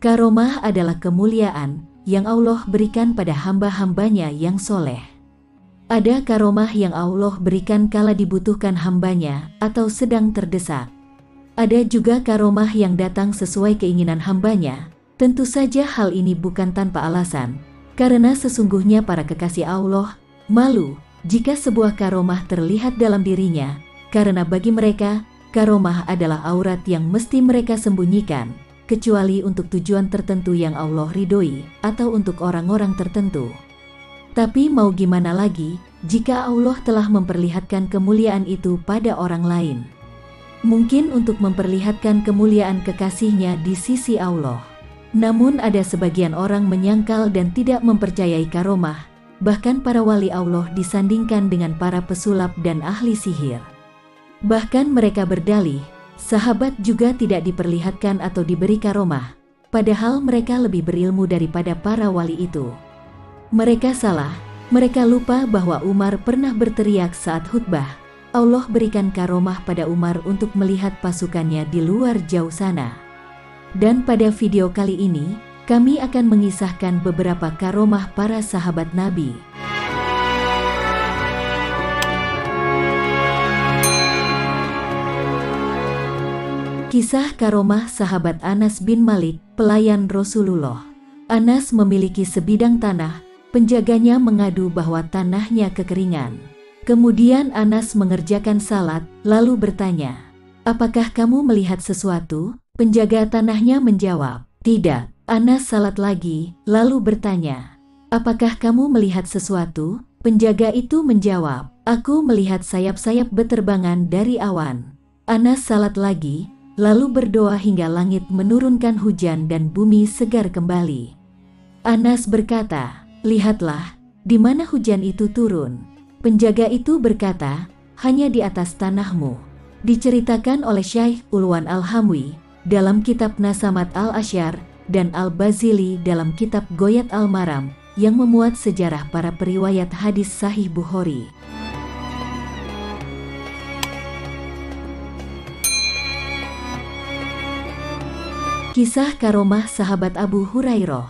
Karomah adalah kemuliaan yang Allah berikan pada hamba-hambanya yang soleh. Ada karomah yang Allah berikan kala dibutuhkan hambanya atau sedang terdesak. Ada juga karomah yang datang sesuai keinginan hambanya. Tentu saja hal ini bukan tanpa alasan, karena sesungguhnya para kekasih Allah malu jika sebuah karomah terlihat dalam dirinya, karena bagi mereka, karomah adalah aurat yang mesti mereka sembunyikan, kecuali untuk tujuan tertentu yang Allah ridhoi, atau untuk orang-orang tertentu. Tapi mau gimana lagi, jika Allah telah memperlihatkan kemuliaan itu pada orang lain? Mungkin untuk memperlihatkan kemuliaan kekasihnya di sisi Allah. Namun ada sebagian orang menyangkal dan tidak mempercayai karomah, bahkan para wali Allah disandingkan dengan para pesulap dan ahli sihir. Bahkan mereka berdalih, sahabat juga tidak diperlihatkan atau diberi karomah, padahal mereka lebih berilmu daripada para wali itu. Mereka salah, mereka lupa bahwa Umar pernah berteriak saat khutbah, Allah berikan karomah pada Umar untuk melihat pasukannya di luar jauh sana. Dan pada video kali ini, kami akan mengisahkan beberapa karomah para sahabat Nabi. Kisah karomah sahabat Anas bin Malik, pelayan Rasulullah. Anas memiliki sebidang tanah, penjaganya mengadu bahwa tanahnya kekeringan. Kemudian Anas mengerjakan salat, lalu bertanya, "Apakah kamu melihat sesuatu?" Penjaga tanahnya menjawab, "Tidak." Anas salat lagi, lalu bertanya, "Apakah kamu melihat sesuatu?" Penjaga itu menjawab, "Aku melihat sayap-sayap beterbangan dari awan." Anas salat lagi, lalu berdoa hingga langit menurunkan hujan dan bumi segar kembali. Anas berkata, "Lihatlah, di mana hujan itu turun?" Penjaga itu berkata, "Hanya di atas tanahmu." Diceritakan oleh Syekh Ulwan Al-Hamwi dalam kitab Nasamat Al-Asyar dan Al-Bazili dalam kitab Goyat Al-Maram yang memuat sejarah para periwayat hadis Sahih Bukhari. Kisah karomah sahabat Abu Hurairah.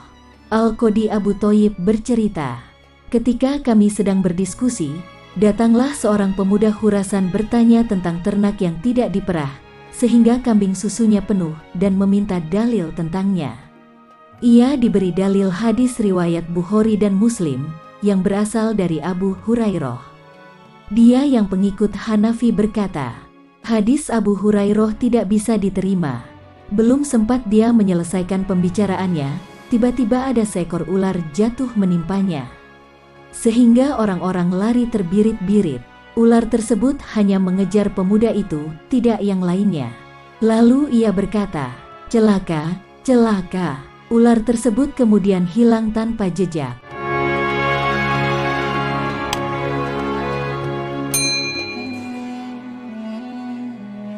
Al-Qadi Abu Thayyib bercerita, "Ketika kami sedang berdiskusi, datanglah seorang pemuda Khurasan bertanya tentang ternak yang tidak diperah, sehingga kambing susunya penuh dan meminta dalil tentangnya. Ia diberi dalil hadis riwayat Bukhari dan Muslim yang berasal dari Abu Hurairah. Dia yang pengikut Hanafi berkata, hadis Abu Hurairah tidak bisa diterima. Belum sempat dia menyelesaikan pembicaraannya, tiba-tiba ada seekor ular jatuh menimpanya. Sehingga orang-orang lari terbirit-birit. Ular tersebut hanya mengejar pemuda itu, tidak yang lainnya. Lalu ia berkata, 'Celaka, celaka.' Ular tersebut kemudian hilang tanpa jejak.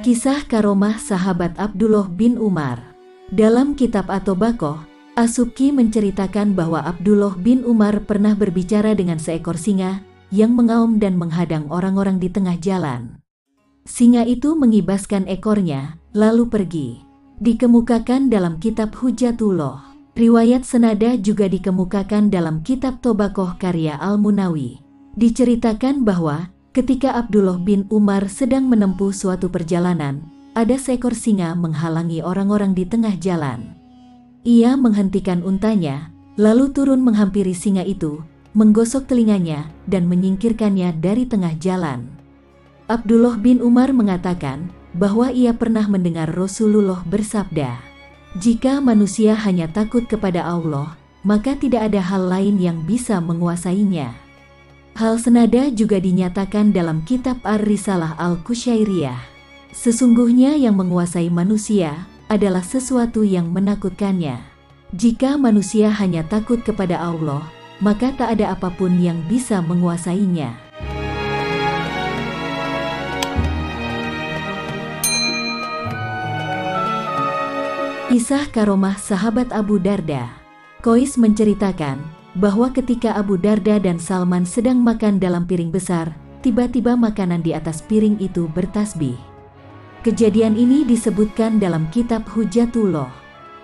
Kisah karomah sahabat Abdullah bin Umar. Dalam kitab At-Tabaqah, As-Subki menceritakan bahwa Abdullah bin Umar pernah berbicara dengan seekor singa yang mengaum dan menghadang orang-orang di tengah jalan. Singa itu mengibaskan ekornya, lalu pergi. Dikemukakan dalam kitab Hujjatullah. Riwayat senada juga dikemukakan dalam kitab Tabaqah karya Al-Munawi. Diceritakan bahwa ketika Abdullah bin Umar sedang menempuh suatu perjalanan, ada seekor singa menghalangi orang-orang di tengah jalan. Ia menghentikan untanya, lalu turun menghampiri singa itu, menggosok telinganya, dan menyingkirkannya dari tengah jalan. Abdullah bin Umar mengatakan bahwa ia pernah mendengar Rasulullah bersabda, "Jika manusia hanya takut kepada Allah, maka tidak ada hal lain yang bisa menguasainya." Hal senada juga dinyatakan dalam kitab Ar-Risalah Al-Qusyairiyah. Sesungguhnya yang menguasai manusia adalah sesuatu yang menakutkannya. Jika manusia hanya takut kepada Allah, maka tak ada apapun yang bisa menguasainya. Kisah karomah sahabat Abu Darda. Qais menceritakan bahwa ketika Abu Darda dan Salman sedang makan dalam piring besar, tiba-tiba makanan di atas piring itu bertasbih. Kejadian ini disebutkan dalam kitab Hujjatullah.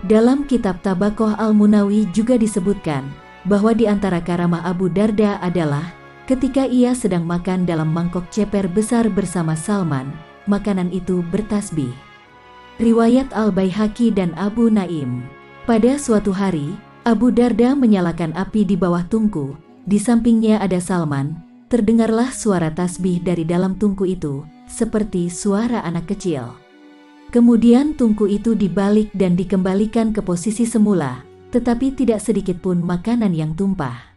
Dalam kitab Tabaqoh Al-Munawi juga disebutkan bahwa di antara karamah Abu Darda adalah ketika ia sedang makan dalam mangkok ceper besar bersama Salman, makanan itu bertasbih. Riwayat Al-Baihaqi dan Abu Naim. Pada suatu hari, Abu Darda menyalakan api di bawah tungku, di sampingnya ada Salman. Terdengarlah suara tasbih dari dalam tungku itu, seperti suara anak kecil. Kemudian tungku itu dibalik dan dikembalikan ke posisi semula, tetapi tidak sedikit pun makanan yang tumpah.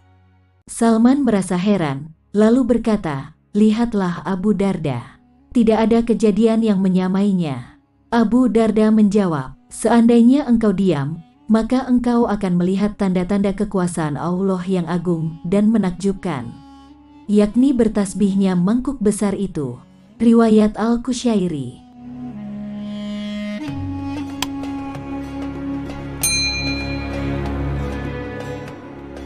Salman merasa heran, lalu berkata, "Lihatlah Abu Darda. Tidak ada kejadian yang menyamainya." Abu Darda menjawab, "Seandainya engkau diam, maka engkau akan melihat tanda-tanda kekuasaan Allah yang agung dan menakjubkan, yakni bertasbihnya mangkuk besar itu." Riwayat Al-Kusyairi.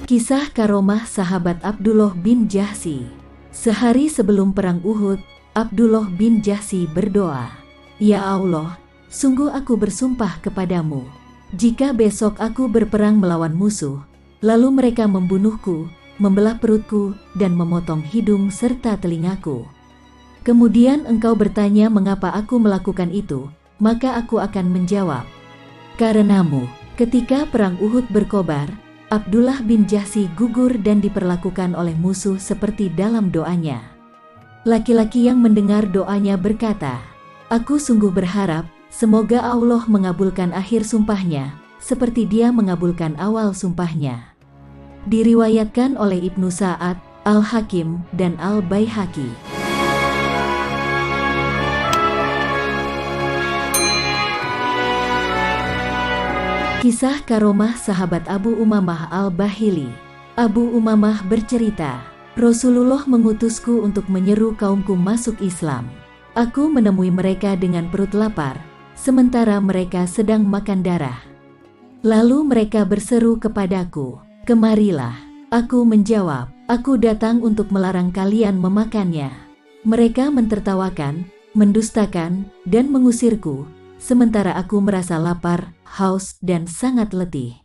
Kisah karomah sahabat Abdullah bin Jahsy. Sehari sebelum perang Uhud, Abdullah bin Jahsy berdoa, "Ya Allah, sungguh aku bersumpah kepadamu, jika besok aku berperang melawan musuh, lalu mereka membunuhku, membelah perutku, dan memotong hidung serta telingaku. Kemudian engkau bertanya mengapa aku melakukan itu, maka aku akan menjawab, karenamu." Ketika perang Uhud berkobar, Abdullah bin Jahsy gugur dan diperlakukan oleh musuh seperti dalam doanya. Laki-laki yang mendengar doanya berkata, "Aku sungguh berharap, semoga Allah mengabulkan akhir sumpahnya, seperti dia mengabulkan awal sumpahnya." Diriwayatkan oleh Ibnu Sa'ad, Al-Hakim, dan Al-Baihaqi. Kisah karomah sahabat Abu Umamah Al-Bahili. Abu Umamah bercerita, "Rasulullah mengutusku untuk menyeru kaumku masuk Islam. Aku menemui mereka dengan perut lapar, sementara mereka sedang makan darah. Lalu mereka berseru kepadaku, 'Kemarilah.' Aku menjawab, 'Aku datang untuk melarang kalian memakannya.' Mereka mentertawakan, mendustakan, dan mengusirku, sementara aku merasa lapar, haus, dan sangat letih.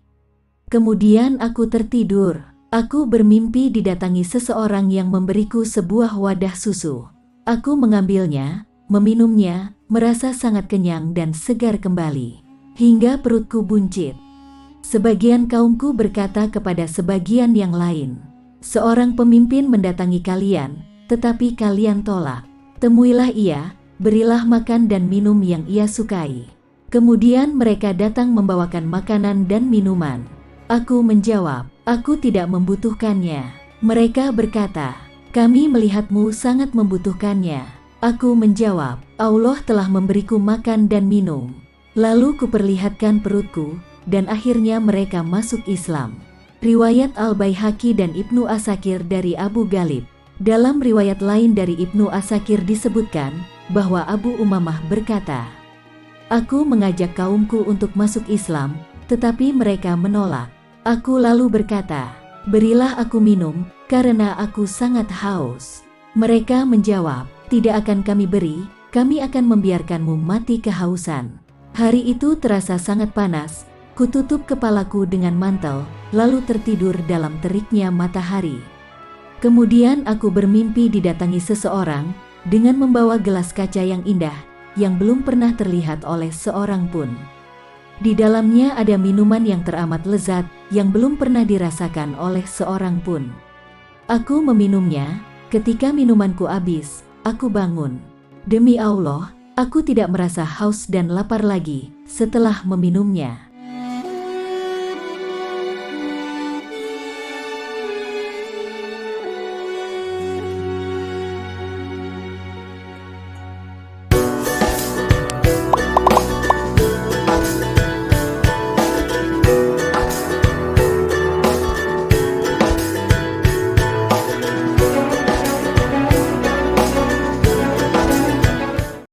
Kemudian aku tertidur. Aku bermimpi didatangi seseorang yang memberiku sebuah wadah susu. Aku mengambilnya, meminumnya, merasa sangat kenyang dan segar kembali, hingga perutku buncit. Sebagian kaumku berkata kepada sebagian yang lain, 'Seorang pemimpin mendatangi kalian, tetapi kalian tolak. Temuilah ia, berilah makan dan minum yang ia sukai.' Kemudian mereka datang membawakan makanan dan minuman. Aku menjawab, 'Aku tidak membutuhkannya.' Mereka berkata, 'Kami melihatmu sangat membutuhkannya.' Aku menjawab, 'Allah telah memberiku makan dan minum.' Lalu kuperlihatkan perutku, dan akhirnya mereka masuk Islam." Riwayat Al-Baihaqi dan Ibnu Asakir dari Abu Ghalib. Dalam riwayat lain dari Ibnu Asakir disebutkan bahwa Abu Umamah berkata, "Aku mengajak kaumku untuk masuk Islam, tetapi mereka menolak. Aku lalu berkata, 'Berilah aku minum, karena aku sangat haus.' Mereka menjawab, 'Tidak akan kami beri, kami akan membiarkanmu mati kehausan.' Hari itu terasa sangat panas, kututup kepalaku dengan mantel, lalu tertidur dalam teriknya matahari. Kemudian aku bermimpi didatangi seseorang, dengan membawa gelas kaca yang indah, yang belum pernah terlihat oleh seorang pun. Di dalamnya ada minuman yang teramat lezat, yang belum pernah dirasakan oleh seorang pun. Aku meminumnya. Ketika minumanku habis, aku bangun. Demi Allah, aku tidak merasa haus dan lapar lagi setelah meminumnya."